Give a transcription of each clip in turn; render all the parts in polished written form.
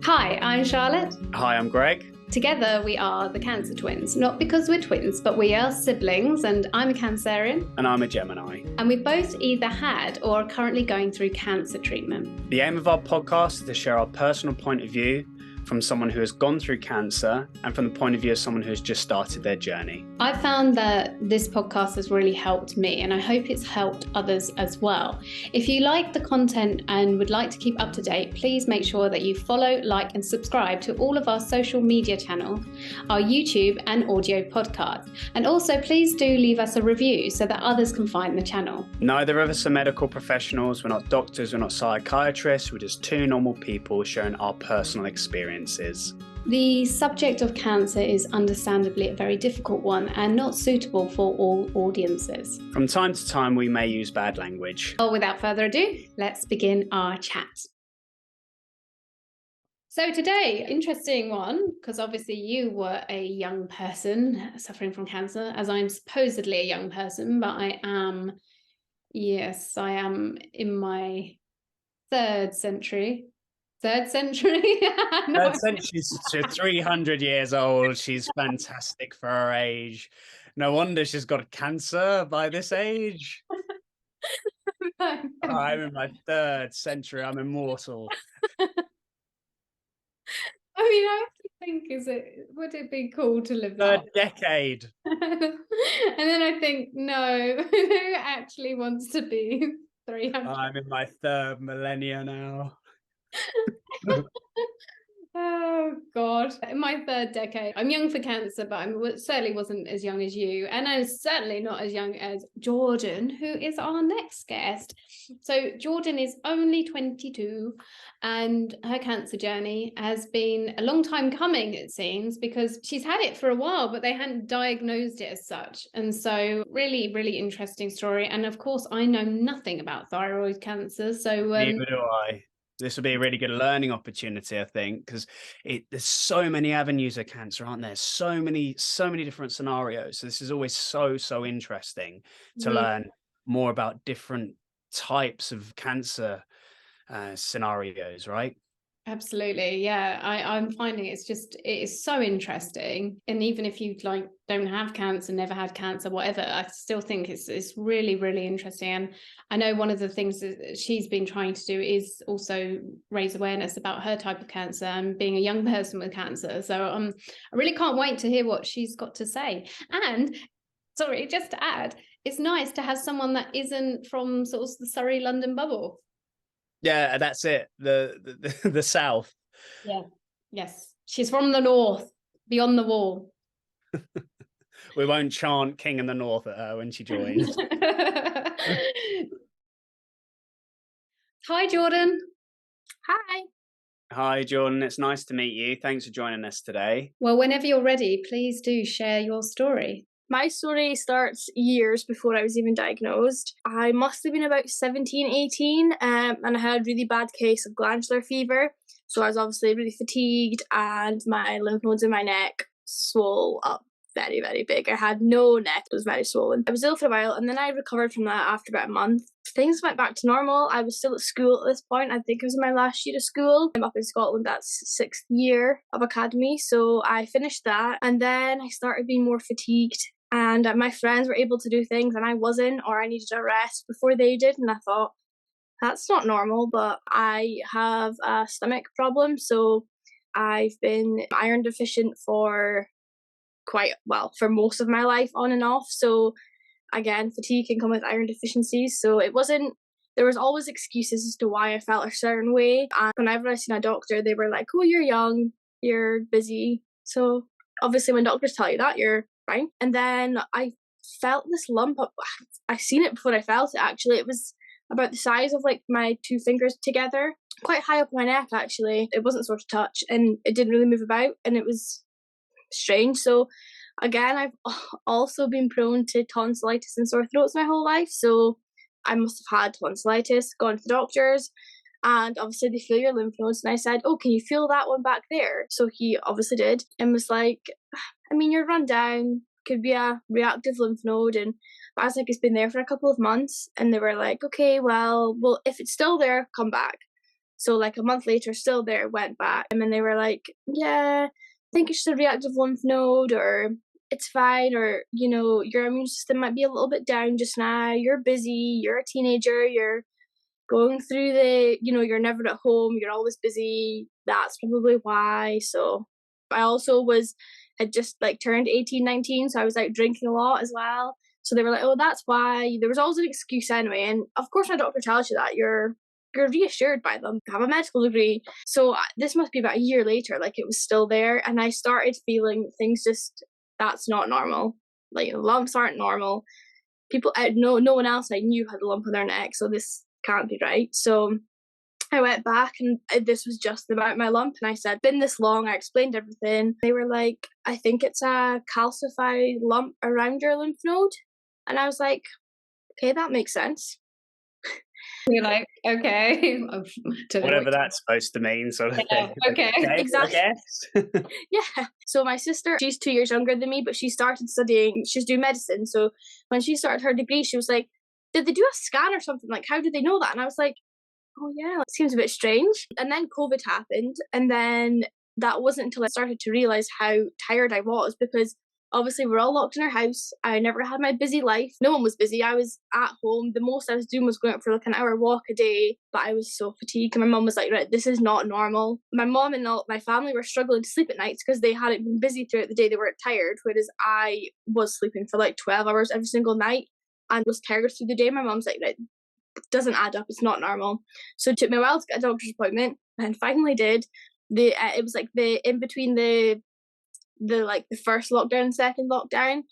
Hi, I'm Charlotte. Hi, I'm Greg. Together we are the Cancer Twins, not because we're twins, but we are siblings, and I'm a Cancerian. And I'm a Gemini. And we both either had or are currently going through cancer treatment. The aim of our podcast is to share our personal point of view from someone who has gone through cancer and from the point of view of someone who has just started their journey. I found that this podcast has really helped me, and I hope it's helped others as well. If you like the content and would like to keep up to date, please make sure that you follow, like, and subscribe to all of our social media channels, our YouTube and audio podcasts. And also, please do leave us a review so that others can find the channel. Neither of us are medical professionals. We're not doctors. We're not psychiatrists. We're just two normal people sharing our personal experiences. The subject of cancer is understandably a very difficult one and not suitable for all audiences. From time to time, we may use bad language. Well, without further ado, let's begin our chat. So today, interesting one, because obviously you were a young person suffering from cancer, as I'm supposedly a young person, but I am in my third century. Third century? No. Third century, she's 300 years old. She's fantastic for her age. No wonder she's got cancer by this age. I'm in my third century. I'm immortal. I mean, I have to think, would it be cool to live that? Third decade. And then I think, no, who actually wants to be 300? I'm in my third millennia now. Oh God, in my third decade. I'm young for cancer, but I certainly wasn't as young as you, and I'm certainly not as young as Jordan, who is our next guest. So Jordan is only 22, and her cancer journey has been a long time coming, it seems, because she's had it for a while, but they hadn't diagnosed it as such. And so really, really interesting story. And of course, I know nothing about thyroid cancer, so neither do I. This will be a really good learning opportunity, I think, because there's so many avenues of cancer, aren't there? So many different scenarios. So this is always so interesting to learn more about different types of cancer scenarios, right? Absolutely. Yeah. I'm finding it is so interesting. And even if you don't have cancer, never had cancer, whatever, I still think it's really, really interesting. And I know one of the things that she's been trying to do is also raise awareness about her type of cancer and being a young person with cancer. So I really can't wait to hear what she's got to say. And sorry, just to add, it's nice to have someone that isn't from sort of the Surrey, London bubble. Yeah, that's it. The South. Yeah. Yes. She's from the North, beyond the wall. We won't chant King in the North at her when she joins. Hi, Jordan. Hi. Hi, Jordan. It's nice to meet you. Thanks for joining us today. Well, whenever you're ready, please do share your story. My story starts years before I was even diagnosed. I must have been about 17, 18, and I had a really bad case of glandular fever. So I was obviously really fatigued, and my lymph nodes in my neck swole up very, very big. I had no neck, it was very swollen. I was ill for a while, and then I recovered from that after about a month. Things went back to normal. I was still at school at this point. I think it was my last year of school. I'm up in Scotland, that's 6th year of academy. So I finished that, and then I started being more fatigued. And my friends were able to do things and I wasn't, or I needed a rest before they did. And I thought, that's not normal, but I have a stomach problem. So I've been iron deficient for for most of my life, on and off. So again, fatigue can come with iron deficiencies. So there was always excuses as to why I felt a certain way. And whenever I seen a doctor, they were like, oh, you're young, you're busy. So obviously when doctors tell you that, you're fine. And then I felt this lump up. I seen it before I felt it, actually. It was about the size of like my two fingers together, quite high up my neck, actually. It wasn't sort of touch, and it didn't really move about, and it was strange. So again, I've also been prone to tonsillitis and sore throats my whole life. So I must have had tonsillitis, gone to the doctors, and obviously they feel your lymph nodes. And I said, oh, can you feel that one back there? So he obviously did, and was like, I mean, you're run down, could be a reactive lymph node. And I was like, it's been there for a couple of months. And they were like, okay, well, if it's still there, come back. So like a month later, still there, went back, and then they were like, yeah, I think it's just a reactive lymph node, or it's fine, or, you know, your immune system might be a little bit down just now. You're busy, you're a teenager, you're going through the, you know, you're never at home, you're always busy. That's probably why. So I also had just like turned 18, 19, so I was like drinking a lot as well. So they were like, oh, that's why. There was always an excuse anyway. And of course, my doctor tells you that. You're reassured by them. I have a medical degree. So this must be about a year later, like it was still there. And I started feeling things just, that's not normal. Like lumps aren't normal. People, no one else I knew had a lump on their neck. So this can't be right. So I went back, and this was just about my lump, and I said, been this long, I explained everything. They were like, I think it's a calcified lump around your lymph node. And I was like, okay, that makes sense. You're like, okay. Whatever that's supposed to mean, sort of thing. Okay. Exactly. I guess. Yeah. So my sister, she's 2 years younger than me, but she started studying, she's doing medicine. So when she started her degree, she was like, did they do a scan or something? Like, how did they know that? And I was like, oh yeah, it seems a bit strange. And then COVID happened, and then that wasn't until I started to realize how tired I was, because obviously we're all locked in our house. I never had my busy life. No one was busy. I was at home. The most I was doing was going out for like an hour walk a day, but I was so fatigued. And my mum was like, right, this is not normal. My mum and all my family were struggling to sleep at nights because they hadn't been busy throughout the day. They weren't tired, whereas I was sleeping for like 12 hours every single night and was tired through the day. My mum's like, right, doesn't add up, it's not normal. So it took me a while to get a doctor's appointment, and finally did. It was like the in between the like the first lockdown and second lockdown,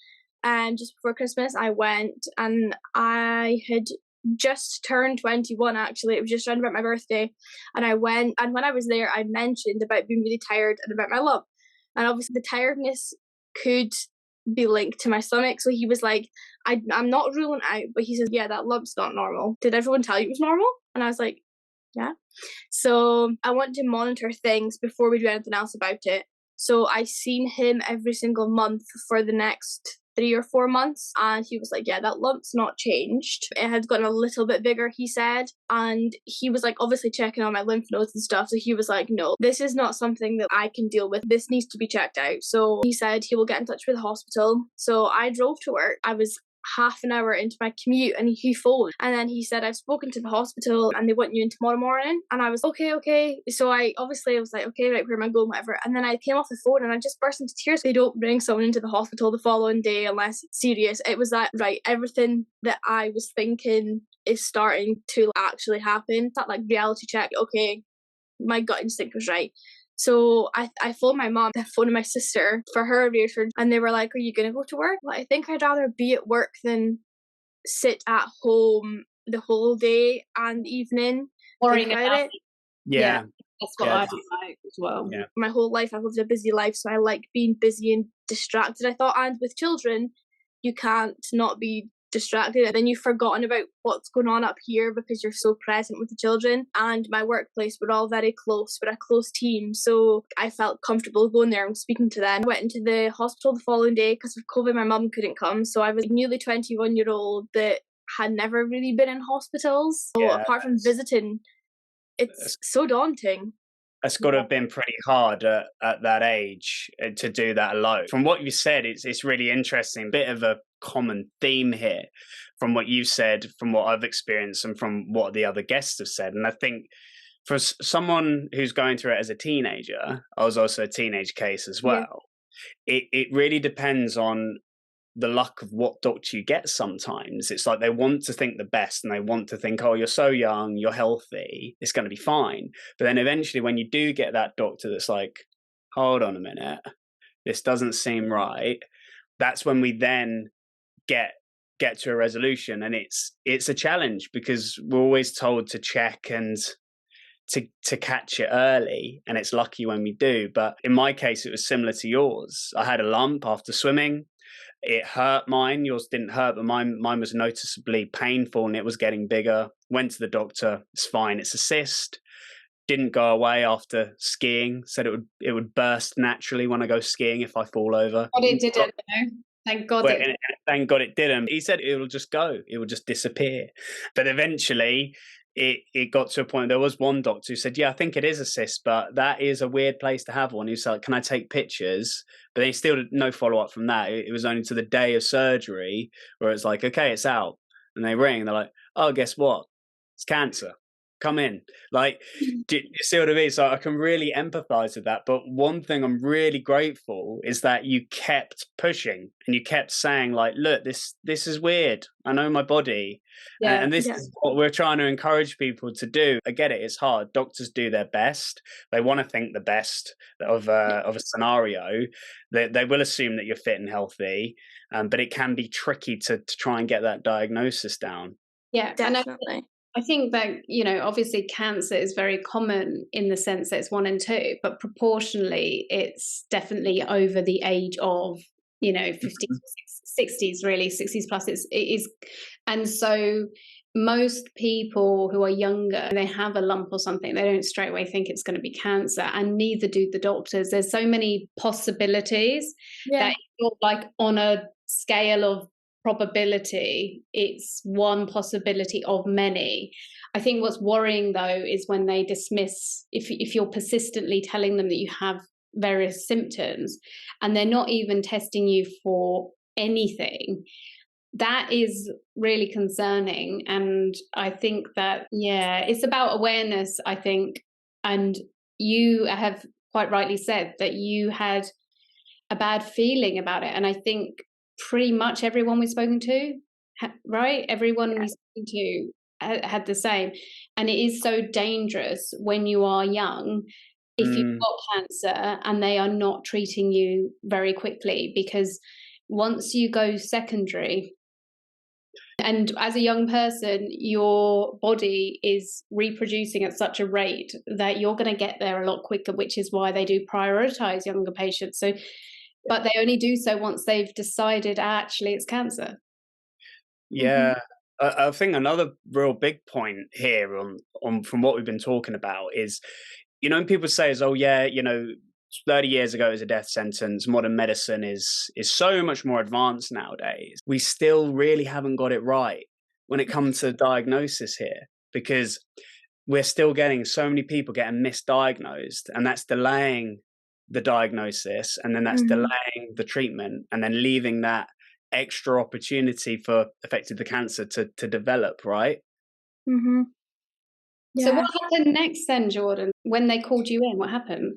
and just before Christmas I went, and I had just turned 21. Actually, it was just around about my birthday, and I went, and when I was there I mentioned about being really tired and about my lump, and obviously the tiredness could be linked to my stomach. So he was like, I'm not ruling out, but he says, yeah, that lump's not normal. Did everyone tell you it was normal? And I was like, yeah. So I want to monitor things before we do anything else about it. So I seen him every single month for the next 3 or 4 months, and he was like, yeah, that lump's not changed. It had gotten a little bit bigger, he said, and he was like obviously checking on my lymph nodes and stuff. So he was like, no, this is not something that I can deal with. This needs to be checked out. So he said he will get in touch with the hospital. So I drove to work. I was half an hour into my commute, and he phoned, and then he said, I've spoken to the hospital and they want you in tomorrow morning. And I was okay. So I was like, okay, right, where am I going, whatever. And then I came off the phone and I just burst into tears. They don't bring someone into the hospital the following day unless it's serious. It was that, right, everything that I was thinking is starting to actually happen. That like reality check, okay, my gut instinct was right. So I phoned my mom, I phoned my sister for her reassurance, and they were like, are you going to go to work? Well, I think I'd rather be at work than sit at home the whole day and evening. Worrying about it. Yeah. That's what I like as well. Yeah. My whole life I've lived a busy life, so I like being busy and distracted. I thought, and with children, you can't not be distracted, and then you've forgotten about what's going on up here because you're so present with the children. And my workplace, we're all very close, we're a close team, so I felt comfortable going there and speaking to them. I went into the hospital the following day because of COVID. My mum couldn't come, so I was a newly 21-year-old that had never really been in hospitals. So apart from visiting, it's so daunting. It's got to have been pretty hard at that age to do that alone. From what you said, it's really interesting. Bit of a common theme here from what you said, from what I've experienced, and from what the other guests have said. And I think for someone who's going through it as a teenager, I was also a teenage case as well. Yeah. It really depends on the luck of what doctor you get. Sometimes it's like they want to think the best, and they want to think, oh, you're so young, you're healthy, it's going to be fine. But then eventually when you do get that doctor that's like, hold on a minute, this doesn't seem right, that's when we then get to a resolution. And it's a challenge because we're always told to check and to catch it early, and it's lucky when we do. But in my case, it was similar to yours. I had a lump after swimming. It hurt. Mine, yours didn't hurt, but mine was noticeably painful, and it was getting bigger. Went to the doctor. It's fine. It's a cyst. Didn't go away after skiing. Said it would burst naturally when I go skiing if I fall over. But it didn't. Thank God. Thank God it didn't. He said it will just go. It will just disappear. But eventually, it got to a point, there was one doctor who said, yeah, I think it is a cyst, but that is a weird place to have one. He was like, can I take pictures? But they still did no follow-up from that. It was only to the day of surgery where it's like, okay, it's out. And they ring, they're like, oh, guess what? It's cancer. Come in. Like, do you see what I mean? So I can really empathize with that. But one thing I'm really grateful is that you kept pushing and you kept saying, like, look, this is weird. I know my body. Yeah. And this is what we're trying to encourage people to do. I get it. It's hard. Doctors do their best. They want to think the best of a scenario. They will assume that you're fit and healthy. But it can be tricky to try and get that diagnosis down. Yeah, definitely. I think that, obviously cancer is very common in the sense that it's 1 and 2, but proportionally it's definitely over the age of, 50s, 60s, really, 60s plus. It is. And so most people who are younger, they have a lump or something, they don't straight away think it's going to be cancer, and neither do the doctors. There's so many possibilities that you're like on a scale of probability, it's one possibility of many. I think what's worrying though is when they dismiss, if you're persistently telling them that you have various symptoms and they're not even testing you for anything, that is really concerning. And I think that, it's about awareness, I think. And you have quite rightly said that you had a bad feeling about it. And I think pretty much everyone we've spoken to, right? Everyone we've spoken to had the same. And it is so dangerous when you are young, if you've got cancer and they are not treating you very quickly, because once you go secondary, and as a young person, your body is reproducing at such a rate that you're going to get there a lot quicker, which is why they do prioritize younger patients. So, but they only do so once they've decided actually it's cancer. Yeah. I think another real big point here on from what we've been talking about is, when people say, 30 years ago it was a death sentence, modern medicine is so much more advanced nowadays. We still really haven't got it right when it comes to diagnosis here, because we're still getting so many people getting misdiagnosed, and that's delaying the diagnosis, and then that's delaying the treatment, and then leaving that extra opportunity for affected the cancer to develop, right? So what happened next then, Jordan? When they called you in, what happened?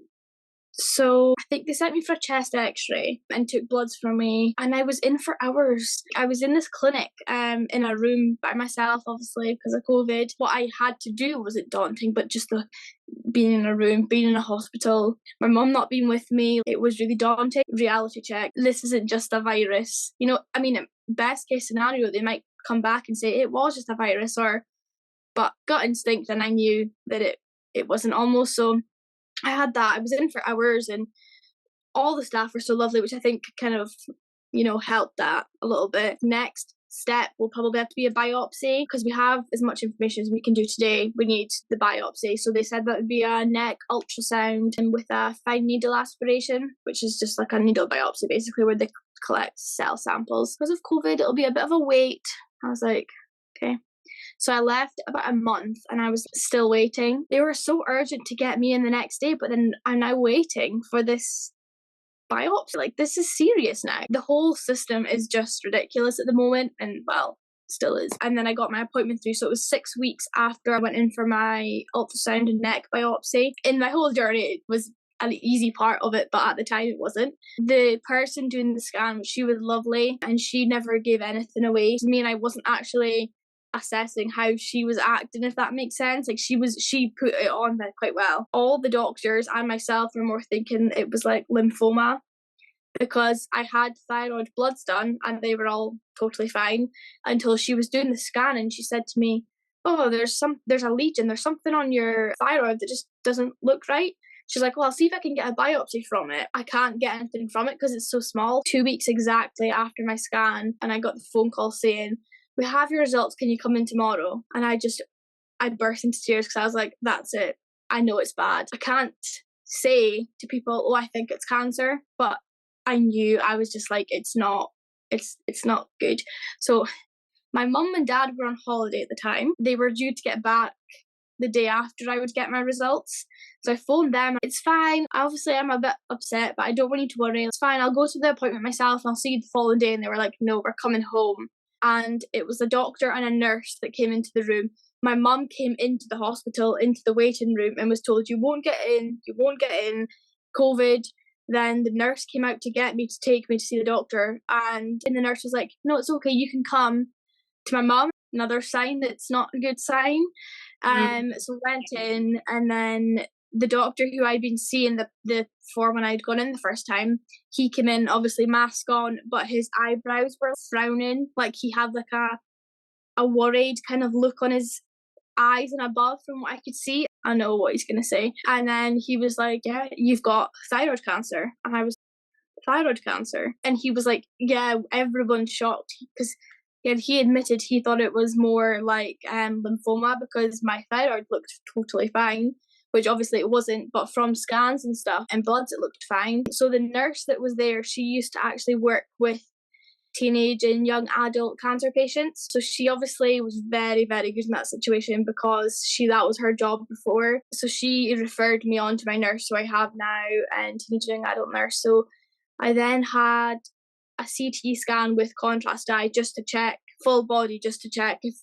So I think they sent me for a chest x-ray and took bloods from me, and I was in for hours. I was in this clinic in a room by myself, obviously because of COVID. What I had to do wasn't daunting, but just the being in a room, being in a hospital, my mum not being with me, it was really daunting. Reality check, this isn't just a virus. Best case scenario, they might come back and say it was just a virus, but gut instinct, and I knew that it wasn't almost. So I had that. I was in for hours, and all the staff were so lovely, which I think kind of, helped that a little bit. Next step will probably have to be a biopsy, because we have as much information as we can do today. We need the biopsy. So they said that would be a neck ultrasound and with a fine needle aspiration, which is just like a needle biopsy, basically, where they collect cell samples. Because of COVID, it'll be a bit of a wait. I was like, okay. So I left about a month and I was still waiting. They were so urgent to get me in the next day, but then I'm now waiting for this biopsy. Like, this is serious now. The whole system is just ridiculous at the moment, and well, still is. And then I got my appointment through, so it was 6 weeks after I went in for my ultrasound and neck biopsy. In my whole journey, it was an easy part of it, but at the time it wasn't. The person doing the scan, she was lovely, and she never gave anything away to me, and I wasn't actually assessing how she was acting, if that makes sense. Like, she put it on quite well. All the doctors and myself were more thinking it was like lymphoma, because I had thyroid bloods done and they were all totally fine until she was doing the scan, and she said to me, oh, there's a lesion, there's something on your thyroid that just doesn't look right. She's like, well, I'll see if I can get a biopsy from it. I can't get anything from it because it's so small. 2 weeks exactly after my scan, and I got the phone call saying, we have your results, can you come in tomorrow? And I burst into tears, because I was like, that's it. I know it's bad. I can't say to people, oh, I think it's cancer, but I knew. I was just like, it's not good. So My mum and dad were on holiday at the time. They were due to get back the day after I would get my results. So I phoned them. It's fine. Obviously, I'm a bit upset, but I don't want you to worry. It's fine. I'll go to the appointment myself and I'll see you the following day. And they were like, no, we're coming home. And it was a doctor and a nurse that came into the room. My mum came into the hospital, into the waiting room, and was told, you won't get in, COVID. Then the nurse came out to get me, to take me to see the doctor. And the nurse was like, no, it's okay, you can come. To my mum, another sign that's not a good sign. So went in, and then the doctor who I'd been seeing for when I'd gone in the first time, he came in, obviously mask on, but his eyebrows were frowning, like he had like a worried kind of look on his eyes and above from what I could see. I know what he's gonna say. And then he was like, yeah, you've got thyroid cancer. And I was, thyroid cancer? And he was like, yeah, everyone's shocked, because he admitted he thought it was more like lymphoma, because my thyroid looked totally fine, which obviously it wasn't, but from scans and stuff and bloods it looked fine. So the nurse that was there, she used to actually work with teenage and young adult cancer patients. So she obviously was very, very good in that situation, because that was her job before. So she referred me on to my nurse, who I have now, and teenage and young adult nurse. So I then had a CT scan with contrast dye, just to check full body, just to check if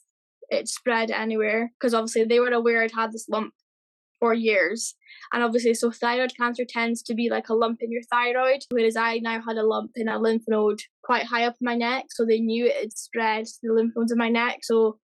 it spread anywhere, because obviously they were aware I'd had this lump for years. And obviously, so thyroid cancer tends to be like a lump in your thyroid, whereas I now had a lump in a lymph node quite high up in my neck. So they knew it had spread to the lymph nodes in my neck. So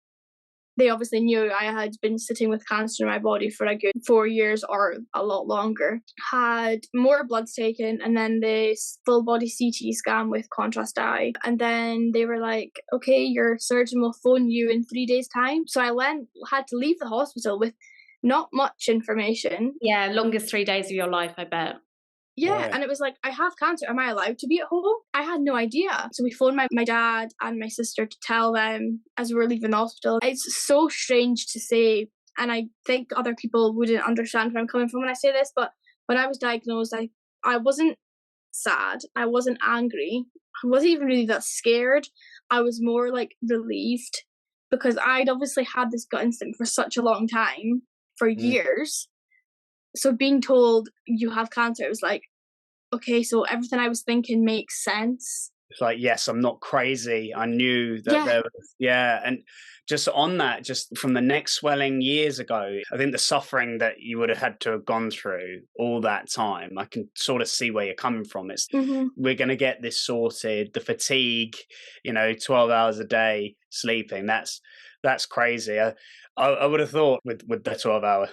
they obviously knew I had been sitting with cancer in my body for a good 4 years or a lot longer. Had more bloods taken, and then the full body CT scan with contrast dye. And then they were like, okay, your surgeon will phone you in 3 days' time. So I had to leave the hospital with not much information. Yeah, longest 3 days of your life, I bet. Yeah, Right. and it was like, I have cancer. Am I allowed to be at home? I had no idea. So we phoned my dad and my sister to tell them as we were leaving the hospital. It's so strange to say, and I think other people wouldn't understand where I'm coming from when I say this, but when I was diagnosed, I wasn't sad. I wasn't angry. I wasn't even really that scared. I was more like relieved, because I'd obviously had this gut instinct for such a long time, for years. So being told you have cancer, it was like, okay, so everything I was thinking makes sense. It's like, yes, I'm not crazy. I knew that there was, and just on that, just from the neck swelling years ago, I think the suffering that you would have had to have gone through all that time, I can sort of see where you're coming from. It's, we're going to get this sorted. The fatigue, 12 hours a day sleeping, that's crazy. I would have thought with the 12-hour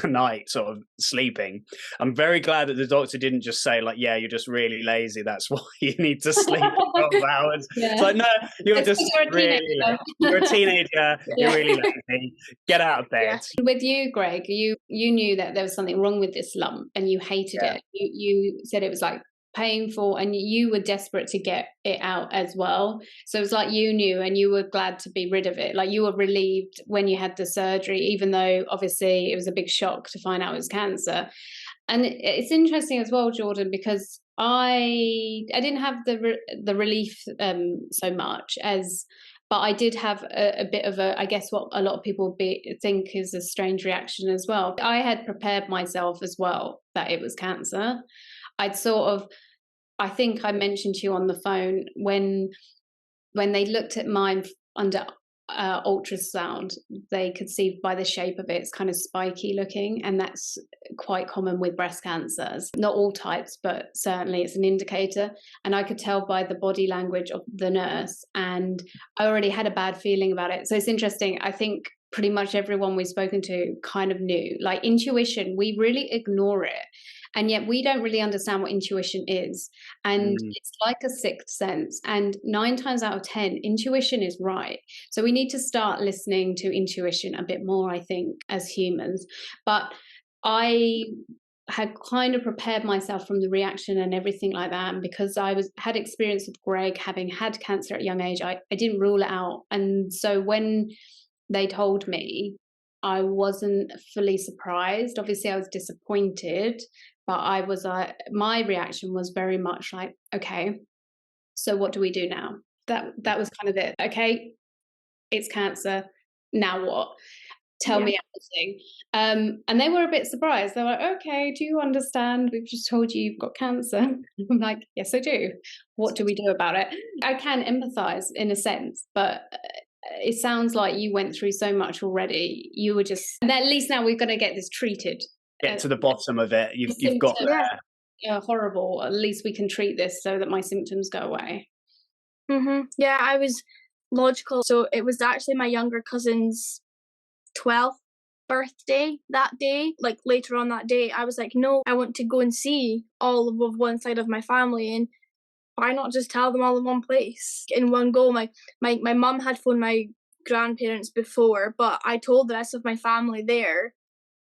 night sort of sleeping, I'm very glad that the doctor didn't just say like, yeah, you're just really lazy, that's why you need to sleep 12 hours. It's like, no, you're just really lazy. You're a teenager. You're really lazy, get out of bed. With you, Greg, you knew that there was something wrong with this lump and you hated it. You said it was like painful and you were desperate to get it out as well. So it was like you knew and you were glad to be rid of it. Like you were relieved when you had the surgery, even though obviously it was a big shock to find out it was cancer. And it's interesting as well, Jordan, because I didn't have the relief so much but I did have a bit of I guess what a lot of people think is a strange reaction as well. I had prepared myself as well that it was cancer. I think I mentioned to you on the phone when they looked at mine under ultrasound, they could see by the shape of it, it's kind of spiky looking, and that's quite common with breast cancers. Not all types, but certainly it's an indicator. And I could tell by the body language of the nurse, and I already had a bad feeling about it. So it's interesting. I think pretty much everyone we've spoken to kind of knew. Like intuition, we really ignore it. And yet we don't really understand what intuition is. And it's like a sixth sense. And 9 times out of 10, intuition is right. So we need to start listening to intuition a bit more, I think, as humans. But I had kind of prepared myself from the reaction and everything like that. And because I had experience with Greg having had cancer at a young age, I didn't rule it out. And so when they told me, I wasn't fully surprised. Obviously, I was disappointed. But my reaction was very much like, okay, so what do we do now? That was kind of it. Okay, it's cancer. Now what? Tell me everything. And they were a bit surprised. They were like, okay, do you understand? We've just told you you've got cancer. I'm like, yes, I do. What do we do about it? I can empathize in a sense, but it sounds like you went through so much already. You were just, and at least now we're going to get this treated. Get to the bottom of it. You've got there. Horrible. At least we can treat this so that my symptoms go away. Yeah, I was logical. So it was actually my younger cousin's 12th birthday that day. Like later on that day, I was like, no, I want to go and see all of one side of my family, and why not just tell them all in one place in one go? My mum had phoned my grandparents before, but I told the rest of my family there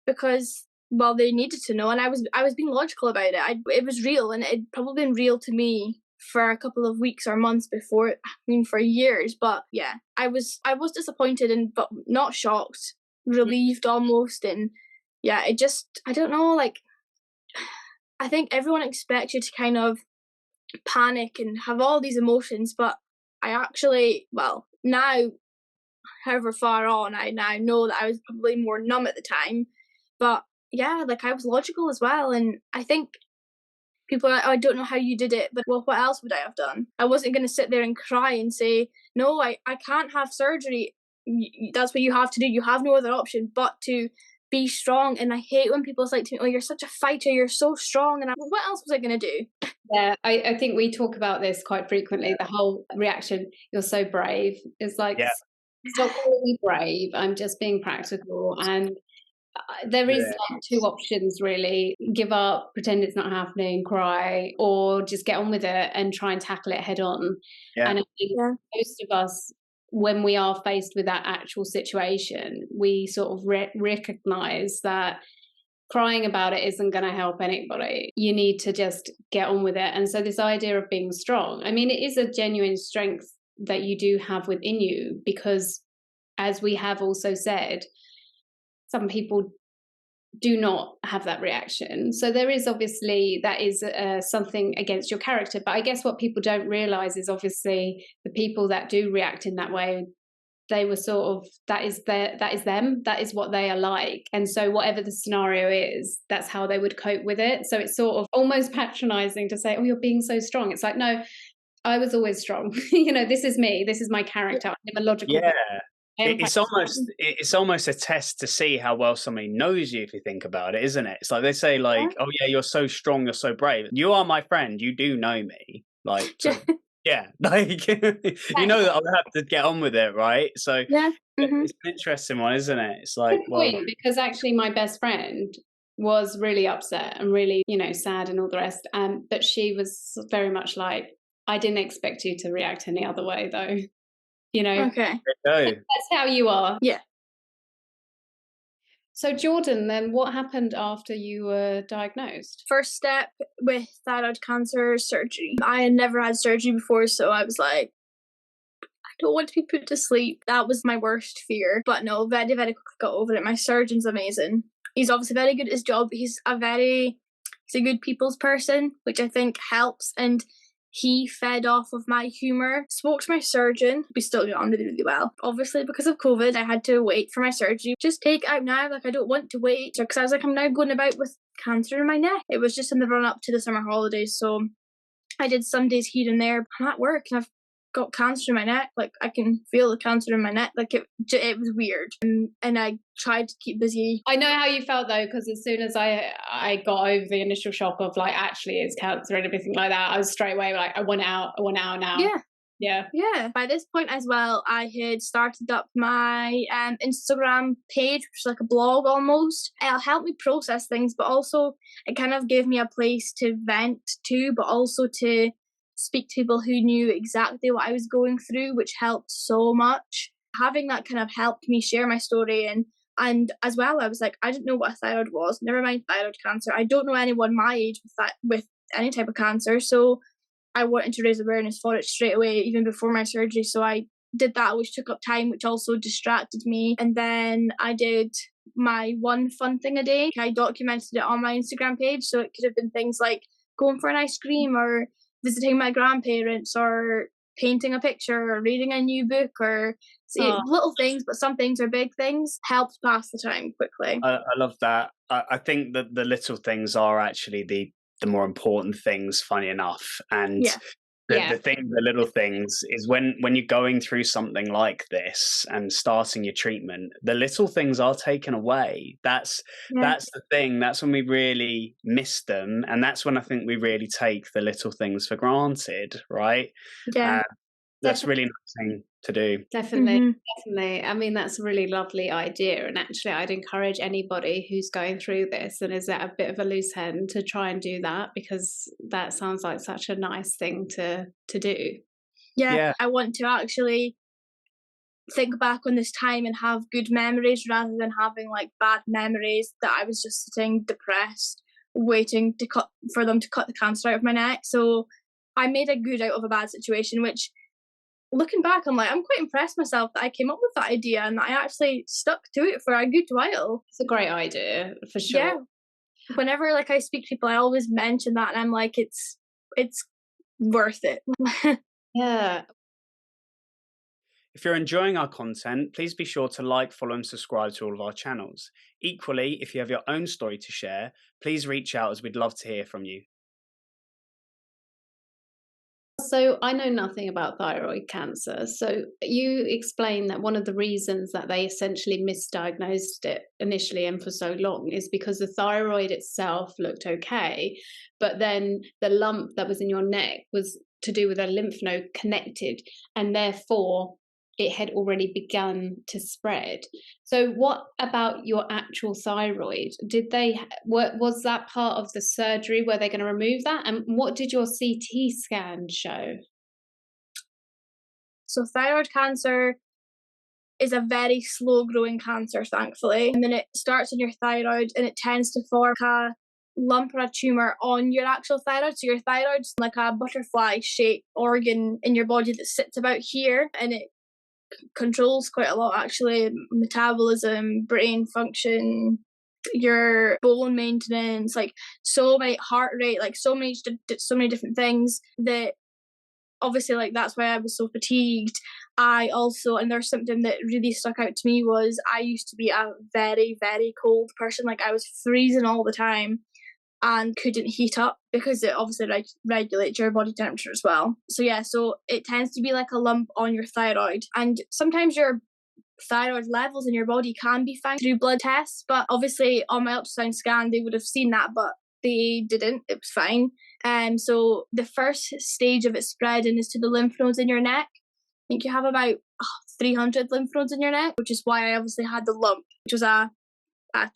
because, well, they needed to know, and I was being logical about it. It was real, and it'd probably been real to me for a couple of weeks or months before. I mean, for years. But yeah, I was disappointed, but not shocked, relieved almost. And yeah, it just, I don't know, like, I think everyone expects you to kind of panic and have all these emotions, but I actually, well, now, however far on, I now know that I was probably more numb at the time. But yeah, like, I was logical as well. And I think people are like, oh, I don't know how you did it, but well, what else would I have done? I wasn't going to sit there and cry and say, no, I can't have surgery. That's what you have to do. You have no other option but to be strong. And I hate when people say to me, oh, you're such a fighter, you're so strong. And what else was I going to do? Yeah, I think we talk about this quite frequently. The whole reaction, you're so brave. It's like, stop calling me brave. I'm just being practical. And there is like two options really: give up, pretend it's not happening, cry, or just get on with it and try and tackle it head on. And I think most of us, when we are faced with that actual situation, we sort of recognize that crying about it isn't going to help anybody. You need to just get on with it. And so this idea of being strong, I mean, it is a genuine strength that you do have within you, because as we have also said, some people do not have that reaction. So there is obviously, that is something against your character. But I guess what people don't realize is obviously the people that do react in that way, they were sort of, that is them, that is what they are like. And so whatever the scenario is, that's how they would cope with it. So it's sort of almost patronizing to say, oh, you're being so strong. It's like, no, I was always strong. You know, this is me, this is my character. I'm a logical person. It's almost a test to see how well somebody knows you, if you think about it, isn't it? It's like they say, like, oh yeah, you're so strong, you're so brave. You are my friend. You do know me, like, so, yeah, like you know that I'll have to get on with it, right? So it's an interesting one, isn't it? It's like, well, because actually my best friend was really upset and really, you know, sad and all the rest. But she was very much like, I didn't expect you to react any other way, though. You know, that's how you are. Yeah. So Jordan, then what happened after you were diagnosed? First step with thyroid cancer, surgery. I had never had surgery before, so I was like, I don't want to be put to sleep. That was my worst fear. But no, very, very quickly got over it. My surgeon's amazing. He's obviously very good at his job. He's a good people's person, which I think helps. And he fed off of my humour. Spoke to my surgeon. We still get on really, really well. Obviously, because of COVID, I had to wait for my surgery. Just take it out now. Like, I don't want to wait. Because I was like, I'm now going about with cancer in my neck. It was just in the run up to the summer holidays. So I did some days here and there. I'm at work and I've got cancer in my neck. Like, I can feel the cancer in my neck. Like, it was weird. And I tried to keep busy. I know how you felt though, because as soon as I got over the initial shock of like, actually it's cancer and everything like that, I was straight away like, I want out now. Yeah. By this point as well, I had started up my Instagram page, which is like a blog almost. It'll help me process things, but also it kind of gave me a place to vent to, but also to speak to people who knew exactly what I was going through, which helped so much. Having that kind of helped me share my story, and as well, I was like, I didn't know what a thyroid was, never mind thyroid cancer. I don't know anyone my age with any type of cancer, so I wanted to raise awareness for it straight away, even before my surgery. So I did that, which took up time, which also distracted me. And then I did my one fun thing a day. I documented it on my Instagram page, so it could have been things like going for an ice cream or visiting my grandparents or painting a picture or reading a new book or little things, but some things are big things, helps pass the time quickly. I love that. I think that the little things are actually the more important things, funny enough. And the little things is when you're going through something like this and starting your treatment, the little things are taken away. That's the thing. That's when we really miss them, and that's when I think we really take the little things for granted, right? Yeah. That's really nice thing to do. Definitely. I mean, that's a really lovely idea. And actually, I'd encourage anybody who's going through this and is at a bit of a loose end to try and do that, because that sounds like such a nice thing to do. Yeah, I want to actually think back on this time and have good memories rather than having like bad memories that I was just sitting depressed, waiting for them to cut the cancer out of my neck. So I made a good out of a bad situation, which, looking back, I'm quite impressed myself that I came up with that idea and that I actually stuck to it for a good while. It's a great idea, for sure. Yeah. Whenever like I speak to people, I always mention that, and I'm like, it's worth it. Yeah. If you're enjoying our content, please be sure to like, follow, and subscribe to all of our channels. Equally, if you have your own story to share, please reach out, as we'd love to hear from you. So I know nothing about thyroid cancer. So you explained that one of the reasons that they essentially misdiagnosed it initially and for so long is because the thyroid itself looked okay, but then the lump that was in your neck was to do with a lymph node connected, and therefore it had already begun to spread. So what about your actual thyroid? Was that part of the surgery where they're going to remove that? And what did your CT scan show? So thyroid cancer is a very slow growing cancer, thankfully. And then it starts in your thyroid and it tends to form a lump or a tumor on your actual thyroid. So your thyroid's like a butterfly shaped organ in your body that sits about here, and it controls quite a lot, actually: metabolism, brain function, your bone maintenance, like so many, heart rate, like so many different things that obviously, like, that's why I was so fatigued. I also, and there's something that really stuck out to me, was I used to be a very, very cold person. Like, I was freezing all the time and couldn't heat up because it obviously regulates your body temperature as well. So yeah, so it tends to be like a lump on your thyroid, and sometimes your thyroid levels in your body can be found through blood tests, but obviously on my ultrasound scan they would have seen that, but they didn't. It was fine. So the first stage of it spreading is to the lymph nodes in your neck. I think you have about 300 lymph nodes in your neck, which is why I obviously had the lump, which was a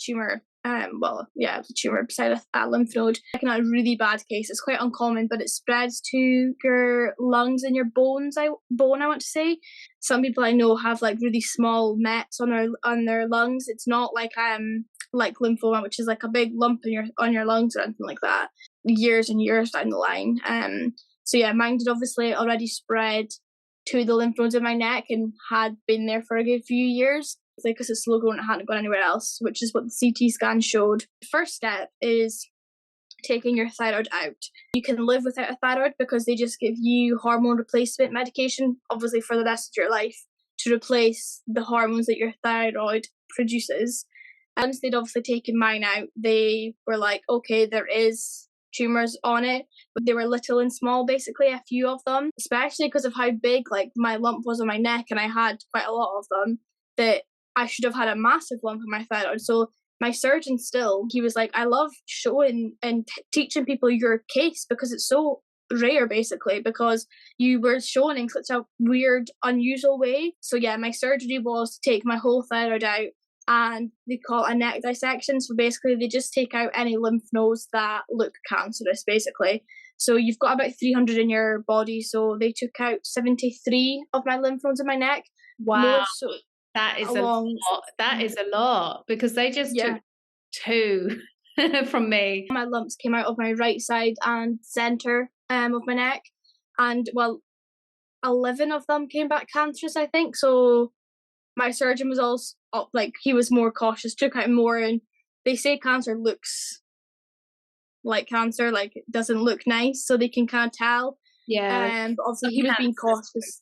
tumor. It was a tumor beside a lymph node. Like, in a really bad case, it's quite uncommon, but it spreads to your lungs and your bone, I want to say. Some people I know have like really small mets on their lungs. It's not like lymphoma, which is like a big lump on your lungs or anything like that, years and years down the line. So yeah, mine did obviously already spread to the lymph nodes in my neck and had been there for a good few years. Because it's slow growing, it hadn't gone anywhere else, which is what the CT scan showed. The first step is taking your thyroid out. You can live without a thyroid because they just give you hormone replacement medication, obviously for the rest of your life, to replace the hormones that your thyroid produces. Once they'd obviously taken mine out, they were like, okay, there is tumors on it, but they were little and small, basically, a few of them, especially because of how big like my lump was on my neck, and I had quite a lot of them, that I should have had a massive lump on my thyroid. So my surgeon he was like, I love showing and teaching people your case because it's so rare, basically, because you were shown in such a weird, unusual way. So yeah, my surgery was to take my whole thyroid out, and they call it a neck dissection. So basically they just take out any lymph nodes that look cancerous, basically. So you've got about 300 in your body, so they took out 73 of my lymph nodes in my neck. Wow. That is a lot. That is a lot, because they just took 2 from me. My lumps came out of my right side and centre of my neck, and 11 of them came back cancerous, I think. So my surgeon was also he was more cautious, took out more, and they say cancer looks like cancer, like it doesn't look nice, so they can kind of tell. Yeah. But obviously he was being cautious.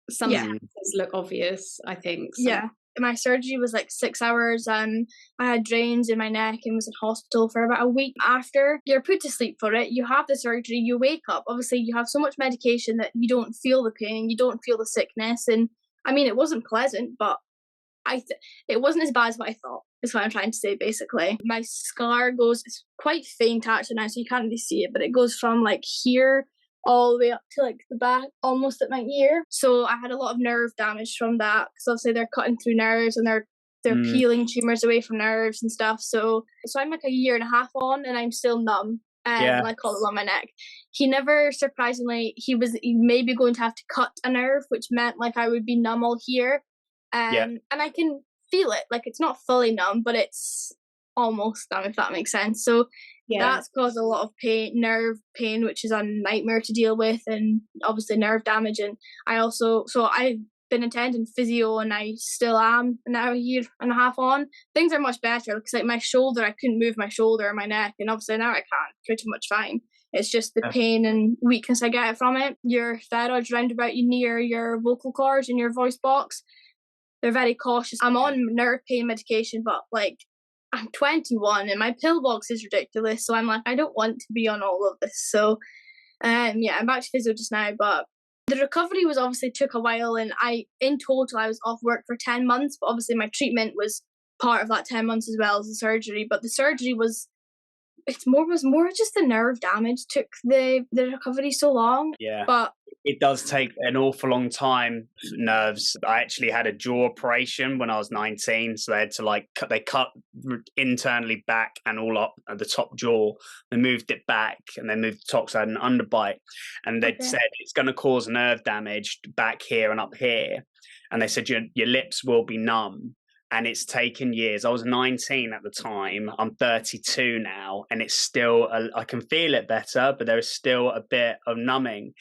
Some Yeah. cancers look obvious, I think. Yeah. My surgery was like 6 hours and I had drains in my neck and was in hospital for about a week. After you're put to sleep for it, you have the surgery, you wake up. Obviously, you have so much medication that you don't feel the pain, you don't feel the sickness. And I mean, it wasn't pleasant, but it wasn't as bad as what I thought, is what I'm trying to say, basically. My scar it's quite faint actually now, so you can't really see it, but it goes from like here all the way up to like the back, almost at my ear. So I had a lot of nerve damage from that, because obviously they're cutting through nerves and they're peeling tumors away from nerves and stuff. So I'm like a year and a half on and I'm still numb. And I call it on my neck. He never, surprisingly, he may be going to have to cut a nerve, which meant like I would be numb all here. And I can feel it. Like, it's not fully numb, but it's almost numb, if that makes sense. So that's caused a lot of nerve pain, which is a nightmare to deal with, and obviously nerve damage. And I've been attending physio, and I still am now a year and a half on. Things are much better, because like my shoulder, I couldn't move my shoulder or my neck, and obviously now I can pretty much fine. It's just the pain and weakness I get from it. Your thyroid's round about you near your vocal cords and your voice box. They're very cautious. I'm on nerve pain medication, but like I'm 21 and my pill box is ridiculous. So I'm like, I don't want to be on all of this. So I'm back to physio just now, but the recovery obviously took a while, and in total I was off work for 10 months, but obviously my treatment was part of that 10 months as well as the surgery. But the surgery was more just the nerve damage took the recovery so long. But it does take an awful long time. Nerves. I actually had a jaw operation when I was 19, so they had to they cut internally back and all up at the top jaw. They moved it back and they moved the top, so I had an underbite, and they said it's going to cause nerve damage back here and up here, and they said your lips will be numb. And it's taken years. I was 19 at the time. I'm 32 now, and it's still, I can feel it better, but there is still a bit of numbing.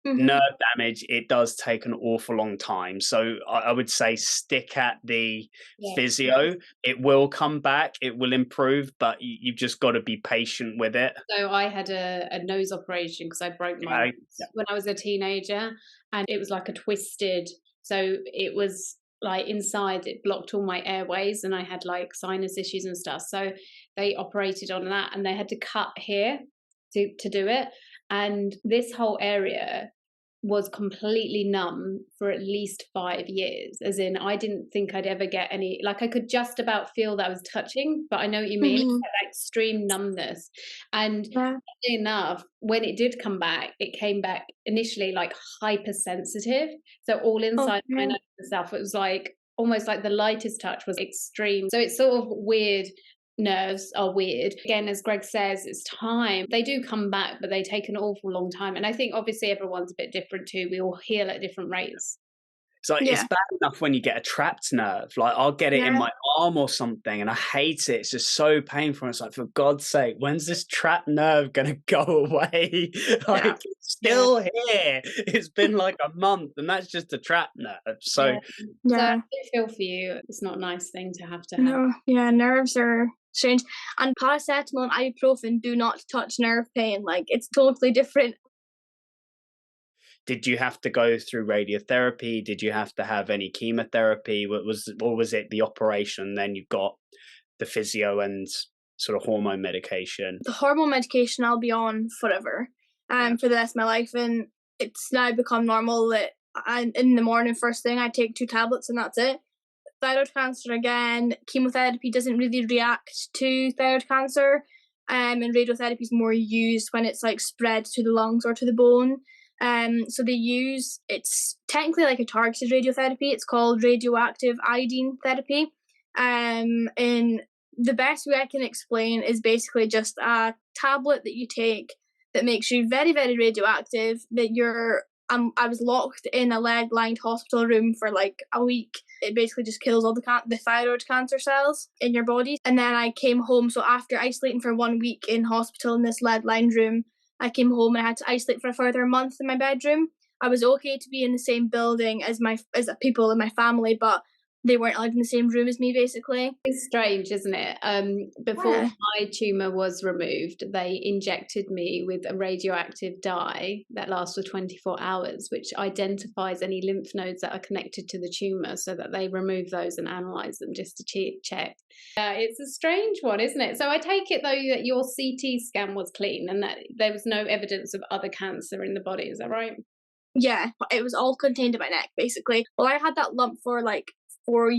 Nerve damage, it does take an awful long time. So I would say stick at the physio. It will come back, it will improve, but you've just got to be patient with it. So I had a nose operation because I broke my nose when I was a teenager, and it was like a twisted, so it was like inside it blocked all my airways, and I had like sinus issues and stuff. So they operated on that, and they had to cut here to do it. And this whole area was completely numb for at least 5 years, as in I didn't think I'd ever get any, like I could just about feel that I was touching, but I know what you mean. It's that extreme numbness. And enough, when it did come back, it came back initially like hypersensitive, so all inside my nose and stuff, it was like almost like the lightest touch was extreme. So it's sort of weird. Nerves are weird. Again, as Greg says, it's time. They do come back, but they take an awful long time. And I think obviously everyone's a bit different too. We all heal at different rates. So it's bad enough when you get a trapped nerve. Like I'll get it in my arm or something, and I hate it. It's just so painful. It's like, for God's sake, when's this trapped nerve going to go away? Like it's still here. It's been like a month, and that's just a trapped nerve. So So I feel for you. It's not a nice thing to have. No, nerves are strange. And paracetamol and ibuprofen do not touch nerve pain. Like it's totally different. Did you have to go through radiotherapy? Did you have to have any chemotherapy? Or was it the operation? Then you've got the physio and sort of hormone medication. The hormone medication I'll be on forever, for the rest of my life, and it's now become normal that in the morning first thing I take 2 tablets and that's it. Thyroid cancer, again, chemotherapy doesn't really react to thyroid cancer, and radiotherapy is more used when it's like spread to the lungs or to the bone. So it's technically like a targeted radiotherapy. It's called radioactive iodine therapy. And the best way I can explain is basically just a tablet that you take that makes you very, very radioactive, that I was locked in a lead-lined hospital room for like a week. It basically just kills all the thyroid cancer cells in your body. And then I came home. So after isolating for 1 week in hospital in this lead-lined room, I came home and I had to isolate for a further month in my bedroom. I was okay to be in the same building as the people in my family, but they weren't allowed in the same room as me, basically. It's strange, isn't it? Before Yeah. my tumor was removed, they injected me with a radioactive dye that lasts for 24 hours, which identifies any lymph nodes that are connected to the tumor, so that they remove those and analyze them just to check. It's a strange one, isn't it? So I take it, though, that your CT scan was clean and that there was no evidence of other cancer in the body. Is that right? Yeah, it was all contained in my neck, basically. Well, I had that lump for like 4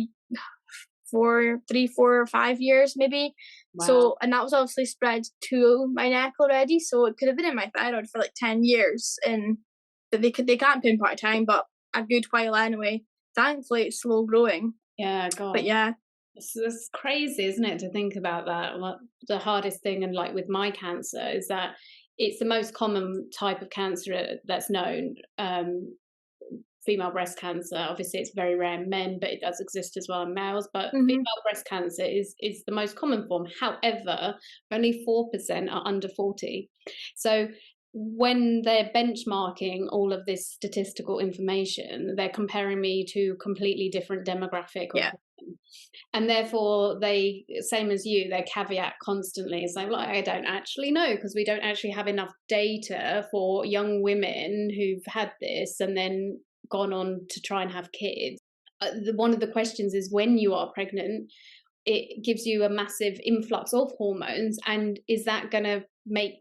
or 5 years, maybe. Wow. So, and that was obviously spread to my neck already. So it could have been in my thyroid for like 10 years, and they can't pinpoint a time, but a good while anyway. Thankfully, it's slow growing. Yeah, God. But yeah. It's crazy, isn't it, to think about that? Like, the hardest thing, and like with my cancer, is that it's the most common type of cancer that's known. Female breast cancer, obviously it's very rare in men, but it does exist as well in males. But female breast cancer is the most common form. However, only 4% are under 40. So when they're benchmarking all of this statistical information, they're comparing me to completely different demographic. Yeah. And therefore, they, same as you, they caveat constantly. It's like I don't actually know, because we don't actually have enough data for young women who've had this and then gone on to try and have kids. One of the questions is, when you are pregnant, it gives you a massive influx of hormones, and is that going to make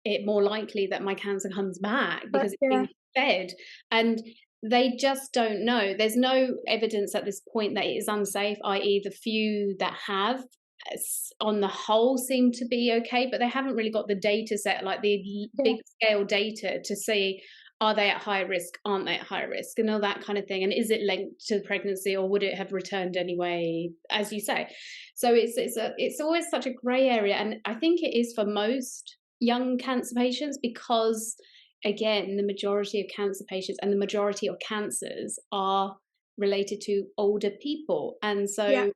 it more likely that my cancer comes back because it's being fed? And they just don't know. There's no evidence at this point that it is unsafe, i.e. the few that have, on the whole, seem to be okay, but they haven't really got the data set, like the big scale data, to see, are they at high risk, aren't they at high risk, and all that kind of thing. And is it linked to pregnancy, or would it have returned anyway, as you say? So it's always such a grey area. And I think it is for most young cancer patients, because again, the majority of cancer patients and the majority of cancers are related to older people. And so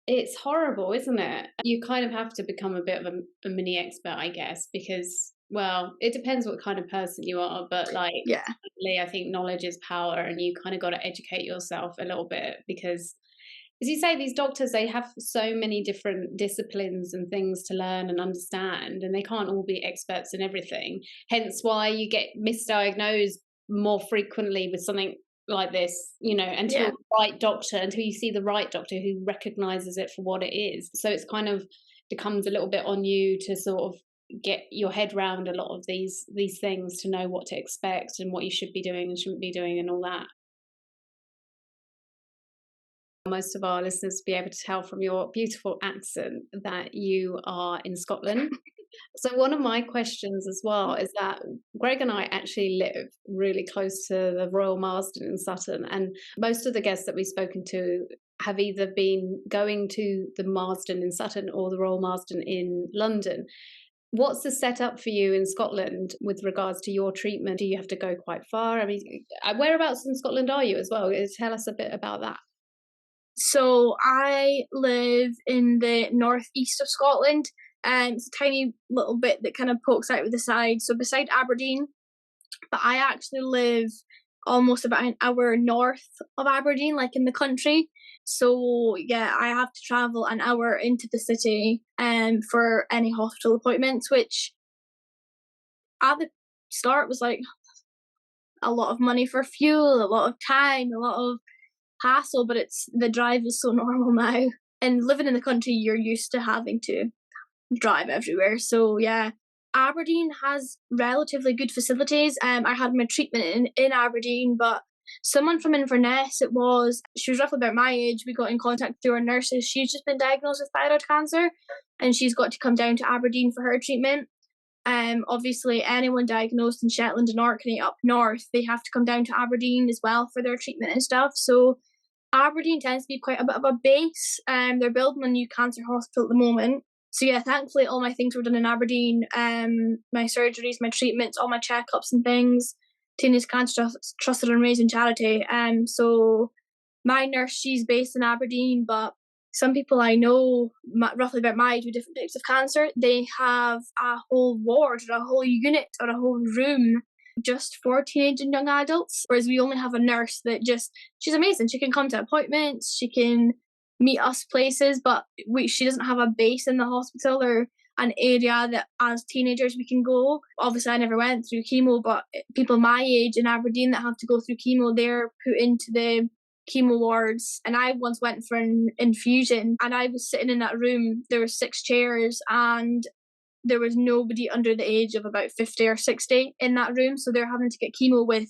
it's horrible, isn't it? You kind of have to become a bit of a mini expert, I guess, because, well, it depends what kind of person you are, but like, I think knowledge is power, and you kind of got to educate yourself a little bit, because, as you say, these doctors, they have so many different disciplines and things to learn and understand, and they can't all be experts in everything. Hence why you get misdiagnosed more frequently with something like this, until you see the right doctor who recognizes it for what it is. So it's kind of becomes a little bit on you to sort of get your head around a lot of these things, to know what to expect and what you should be doing and shouldn't be doing and all that. Most of our listeners will be able to tell from your beautiful accent that you are in Scotland. So one of my questions as well is that Greg and I actually live really close to the Royal Marsden in Sutton, and most of the guests that we've spoken to have either been going to the Marsden in Sutton or the Royal Marsden in London. What's the setup for you in Scotland with regards to your treatment? Do you have to go quite far? I mean, whereabouts in Scotland are you as well? Tell us a bit about that. So I live in the northeast of Scotland, and it's a tiny little bit that kind of pokes out with the side. So beside Aberdeen, but I actually live almost about an hour north of Aberdeen, like in the country. So yeah, I have to travel an hour into the city for any hospital appointments, which at the start was like a lot of money for fuel, a lot of time, a lot of hassle, but the drive is so normal now. And living in the country, you're used to having to drive everywhere. So yeah, Aberdeen has relatively good facilities. I had my treatment in Aberdeen, but someone from Inverness, she was roughly about my age, we got in contact through our nurses. She's just been diagnosed with thyroid cancer, and she's got to come down to Aberdeen for her treatment. Obviously anyone diagnosed in Shetland and Orkney up north, they have to come down to Aberdeen as well for their treatment and stuff. So Aberdeen tends to be quite a bit of a base. They're building a new cancer hospital at the moment. So yeah, thankfully all my things were done in Aberdeen. My surgeries, my treatments, all my checkups and things. Tina's Cancer Trusted and Raising Charity. So my nurse, she's based in Aberdeen, but some people I know, roughly about my age, with different types of cancer, they have a whole ward or a whole unit or a whole room just for teenage and young adults, whereas we only have a nurse that she's amazing. She can come to appointments, she can meet us places, but she doesn't have a base in the hospital or an area that as teenagers we can go. Obviously I never went through chemo, but people my age in Aberdeen that have to go through chemo, they're put into the chemo wards. And I once went for an infusion, and I was sitting in that room. There were 6 chairs, and there was nobody under the age of about 50 or 60 in that room, so they're having to get chemo with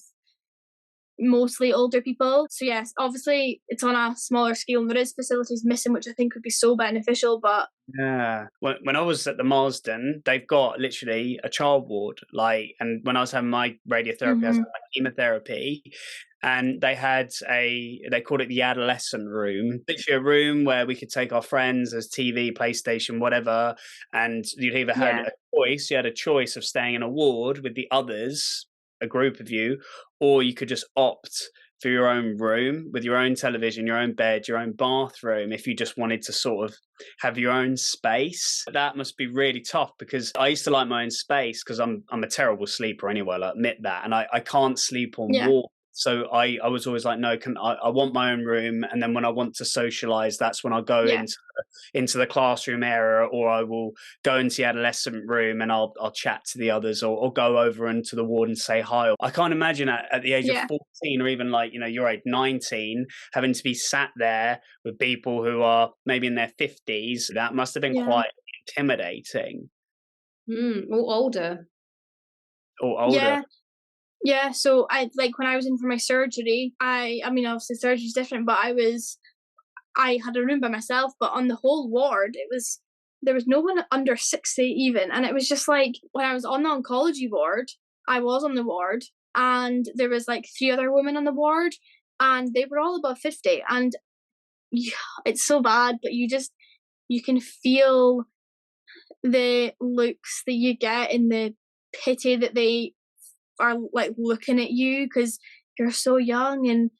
mostly older people. So yes, obviously it's on a smaller scale, and there is facilities missing, which I think would be so beneficial. But yeah, when I was at the Marsden, they've got literally a child ward, and when I was having my radiotherapy, I was having my chemotherapy, and they called it the adolescent room, literally a room where we could take our friends, as TV, PlayStation, whatever, and you'd either you had a choice of staying in a ward with the others, a group of you, or you could just opt for your own room with your own television, your own bed, your own bathroom, if you just wanted to sort of have your own space. That must be really tough, because I used to like my own space, because I'm a terrible sleeper anyway, I'll admit that, and I can't sleep on wards. So I was always like, no, I want my own room, and then when I want to socialise, that's when I go into the classroom area, or I will go into the adolescent room and I'll chat to the others, or go over into the ward and say hi. I can't imagine at the age of 14, or even your age 19, having to be sat there with people who are maybe in their 50s. That must have been quite intimidating. Or older. Or older. Yeah, so when I was in for my surgery, I mean obviously surgery's different, but I had a room by myself, but on the whole ward there was no one under 60 even, and it was just like, when I was on the oncology ward, I was on the ward, and there was 3 other women on the ward, and they were all above 50, and it's so bad, but you can feel the looks that you get and the pity that they are looking at you because you're so young. And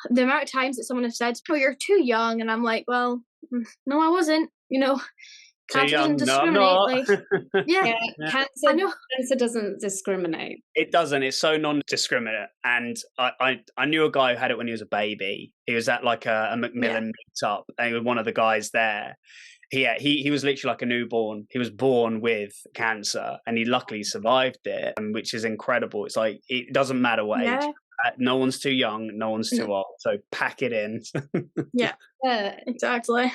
the amount of times that someone has said, "Oh, you're too young," and I'm like, well, no, I wasn't. Cancer doesn't discriminate. Cancer doesn't discriminate. It doesn't. It's so non-discriminate. And I knew a guy who had it when he was a baby. He was at a Macmillan meetup, and he was one of the guys there. He was literally like a newborn. He was born with cancer, and he luckily survived it, which is incredible. It's like, it doesn't matter what age. No one's too young, no one's too old. So pack it in. Yeah, exactly.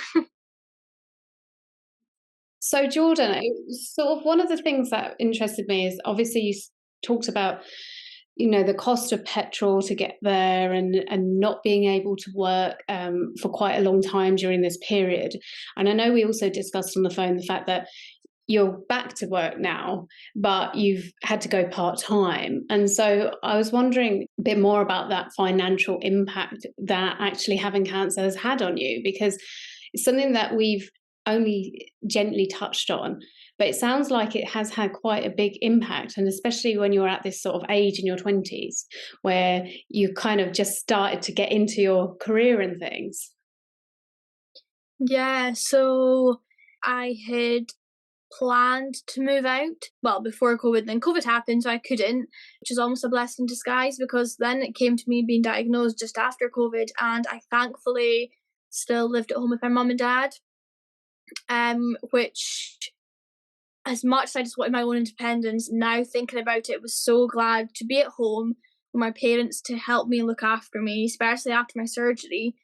So Jordan, sort of one of the things that interested me is, obviously you talked about, the cost of petrol to get there, and not being able to work for quite a long time during this period. And I know we also discussed on the phone the fact that you're back to work now, but you've had to go part-time. And so I was wondering a bit more about that financial impact that actually having cancer has had on you, because it's something that we've only gently touched on, but it sounds like it has had quite a big impact, and especially when you're at this sort of age in your 20s where you kind of just started to get into your career and things. Yeah, so I had planned to move out, before COVID. Then COVID happened, so I couldn't, which is almost a blessing in disguise, because then it came to me being diagnosed just after COVID, and I thankfully still lived at home with my mum and dad, which, as much as I just wanted my own independence, now thinking about it, was so glad to be at home with my parents to help me look after me, especially after my surgery,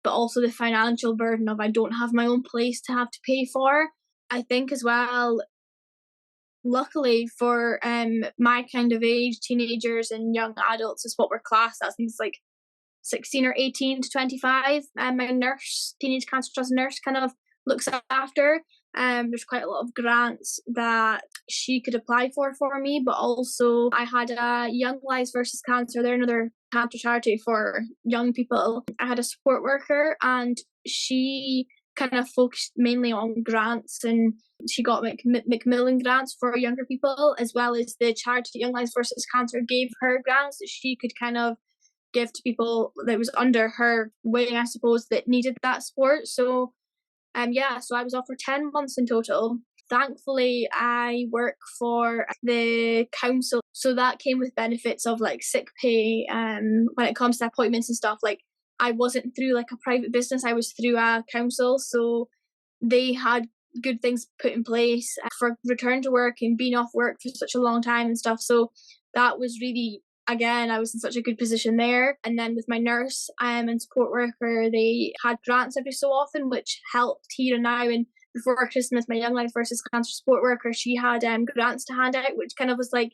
but also the financial burden of I don't have my own place to have to pay for. I think as well, luckily for my kind of age, teenagers and young adults is what we're classed as. I think it's 16 or 18 to 25. My nurse, Teenage Cancer Trust nurse, kind of looks after. There's quite a lot of grants that she could apply for me, but also I had a Young Lives versus Cancer. They're another cancer charity for young people. I had a support worker, and she kind of focused mainly on grants, and she got Macmillan grants for younger people, as well as the charity Young Lives versus Cancer gave her grants that she could kind of give to people that was under her wing, I suppose, that needed that support. So so I was off for 10 months in total. Thankfully, I work for the council, so that came with benefits of like sick pay. When it comes to appointments and stuff, like I wasn't through like a private business; I was through a council, so they had good things put in place for return to work and being off work for such a long time and stuff. So that was really, again, I was in such a good position there. And then with my nurse and support worker, they had grants every so often, which helped here and now. And before Christmas, my Young Life versus Cancer support worker, she had grants to hand out, which kind of was like,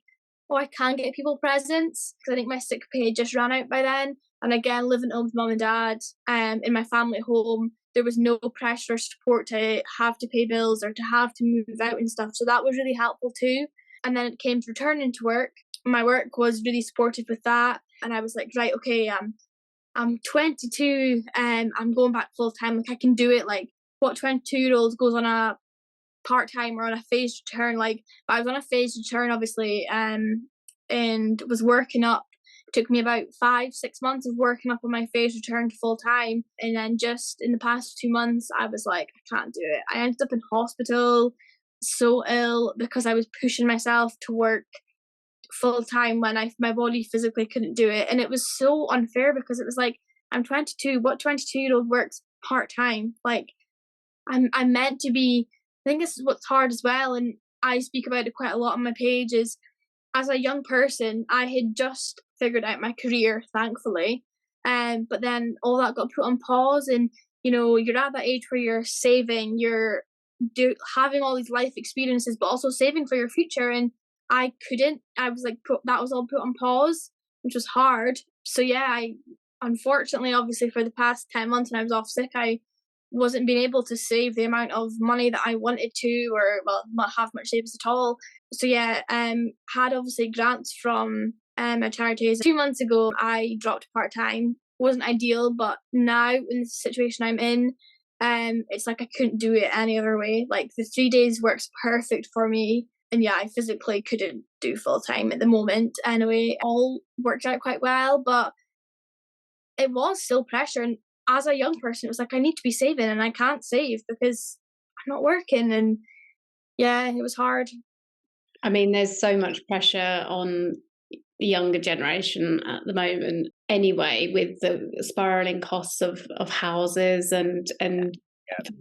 oh, I can get people presents, because I think my sick pay just ran out by then. And again, living home with mum and dad, in my family home, there was no pressure or support to have to pay bills or to have to move out and stuff. So that was really helpful too. And then it came to returning to work. My work was really supportive with that. And I was like, right, okay, I'm 22 and I'm going back full time. Like I can do it. Like what 22-year-old goes on a part-time or on a phased return? Like I was on a phased return, obviously, and was working up. Took me about 5-6 months of working up on my phase return to full time, and then just in the past 2 months I was like, I can't do it. I ended up in hospital so ill because I was pushing myself to work full time when my body physically couldn't do it. And it was so unfair because it was like, I'm 22, what 22-year-old works part-time? Like I'm meant to be. I think this is what's hard as well, and I speak about it quite a lot on my page, is as a young person, I had just figured out my career, thankfully. But then all that got put on pause, and you're at that age where you're saving, you're having all these life experiences, but also saving for your future. And I couldn't. I was like, that was all put on pause, which was hard. So yeah, I unfortunately, obviously, for the past 10 months when I was off sick, I wasn't being able to save the amount of money that I wanted to, or not have much savings at all. So yeah, had obviously grants from a charity. 2 months ago I dropped part-time. Wasn't ideal, but now in the situation I'm in, it's like I couldn't do it any other way. Like the 3 days works perfect for me, and yeah, I physically couldn't do full-time at the moment anyway. All worked out quite well, but it was still pressure. And as a young person, it was like, I need to be saving, and I can't save because I'm not working. And yeah, it was hard. I mean, there's so much pressure on the younger generation at the moment anyway, with the spiraling costs of houses and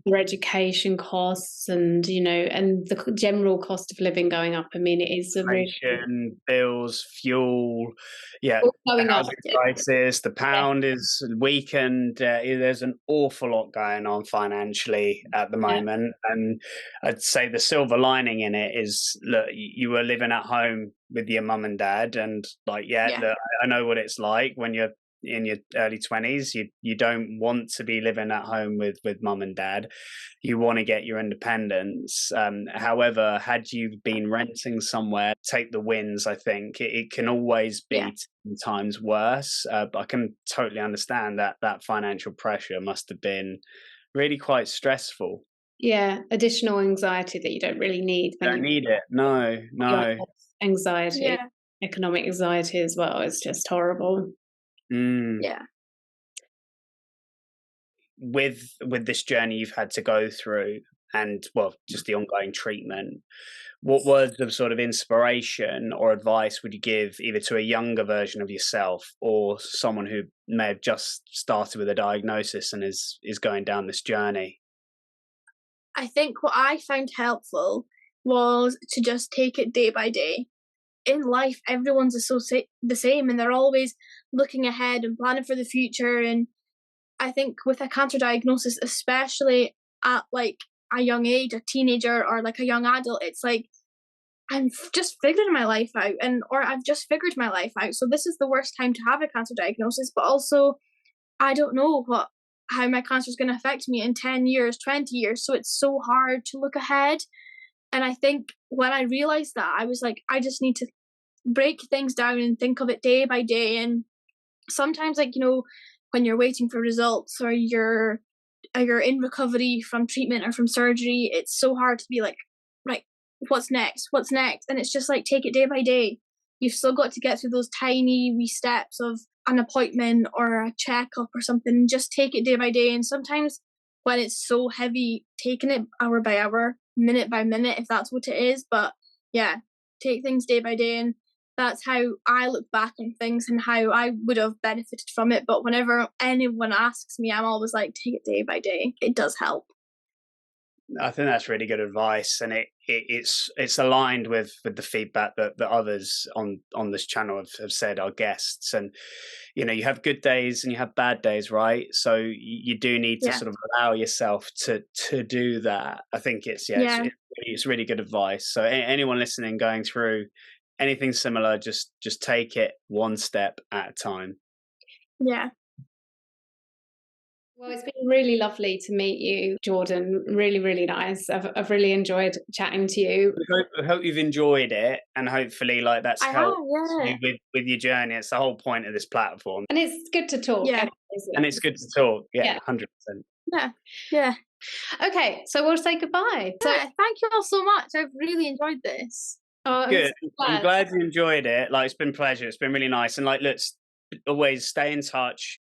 their education costs, and and the general cost of living going up. I mean, it is inflation, bills, fuel, going up. housing prices, the pound is weakened. There's an awful lot going on financially at the moment, and I'd say the silver lining in it is, look, you were living at home with your mum and dad, and look, I know what it's like when you're in your early 20s. You don't want to be living at home with mum and dad. You want to get your independence. However, had you been renting somewhere, take the wins. I think it can always be 10 times worse. But I can totally understand that financial pressure must have been really quite stressful. Yeah, additional anxiety that you don't really need. Don't need it. No. Anxiety, economic anxiety as well. It's just horrible. Yeah. With this journey you've had to go through, and just the ongoing treatment, what words of sort of inspiration or advice would you give either to a younger version of yourself or someone who may have just started with a diagnosis and is going down this journey? I think what I found helpful was to just take it day by day. In life, everyone's the same, and they're always looking ahead and planning for the future. And I think with a cancer diagnosis, especially at like a young age, a teenager or like a young adult, it's like I'm just figuring my life out, or I've just figured my life out. So this is the worst time to have a cancer diagnosis, but also I don't know how my cancer is going to affect me in 10 years, 20 years. So it's so hard to look ahead. And I think when I realized that, I was like, I just need to break things down and think of it day by day. And sometimes, like, when you're waiting for results, or you're in recovery from treatment or from surgery, it's so hard to be like, right, what's next? And it's just like, take it day by day. You've still got to get through those tiny wee steps of an appointment or a checkup or something. Just take it day by day. And sometimes when it's so heavy, taking it hour by hour, minute by minute, if that's what it is. But yeah, take things day by day, and that's how I look back on things and how I would have benefited from it. But whenever anyone asks me, I'm always like, take it day by day. It does help. I think that's really good advice, and it's aligned with the feedback that others on this channel have said, our guests. And you know, you have good days and you have bad days, right? So you do need to sort of allow yourself to do that. I think it's really good advice. So anyone listening going through anything similar, just take it one step at a time. Yeah. Well, it's been really lovely to meet you, Jordan. Really, really nice. I've really enjoyed chatting to you. I hope you've enjoyed it, and hopefully, like, that's helped you with your journey. It's the whole point of this platform, and it's good to talk. Yeah, and it's good to talk. Yeah, 100%. Yeah. Okay, so we'll say goodbye. So thank you all so much. I've really enjoyed this. Oh, good. I'm glad you enjoyed it. Like, it's been a pleasure. It's been really nice, and like, let's always stay in touch.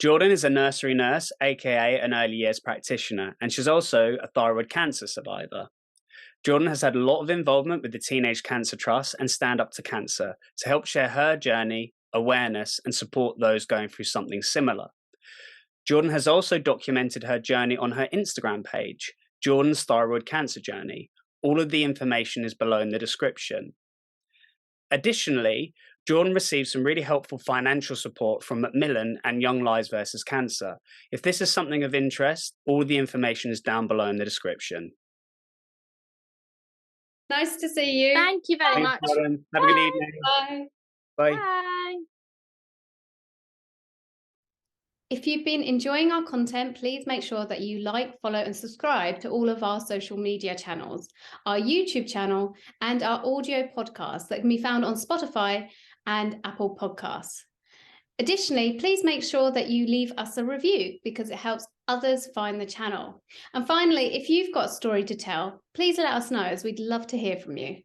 Jordan is a nursery nurse, aka an early years practitioner, and she's also a thyroid cancer survivor. Jordan has had a lot of involvement with the Teenage Cancer Trust and Stand Up to Cancer to help share her journey, awareness, and support those going through something similar. Jordan has also documented her journey on her Instagram page, Jordan's Thyroid Cancer Journey. All of the information is below in the description. Additionally, Jordan received some really helpful financial support from Macmillan and Young Lives vs. Cancer. If this is something of interest, all the information is down below in the description. Nice to see you. Thank you very much. Jordan. Have a good evening. Bye. Bye. Bye. If you've been enjoying our content, please make sure that you like, follow, and subscribe to all of our social media channels, our YouTube channel, and our audio podcasts that can be found on Spotify and Apple Podcasts. Additionally, please make sure that you leave us a review because it helps others find the channel. And finally, if you've got a story to tell, please let us know, as we'd love to hear from you.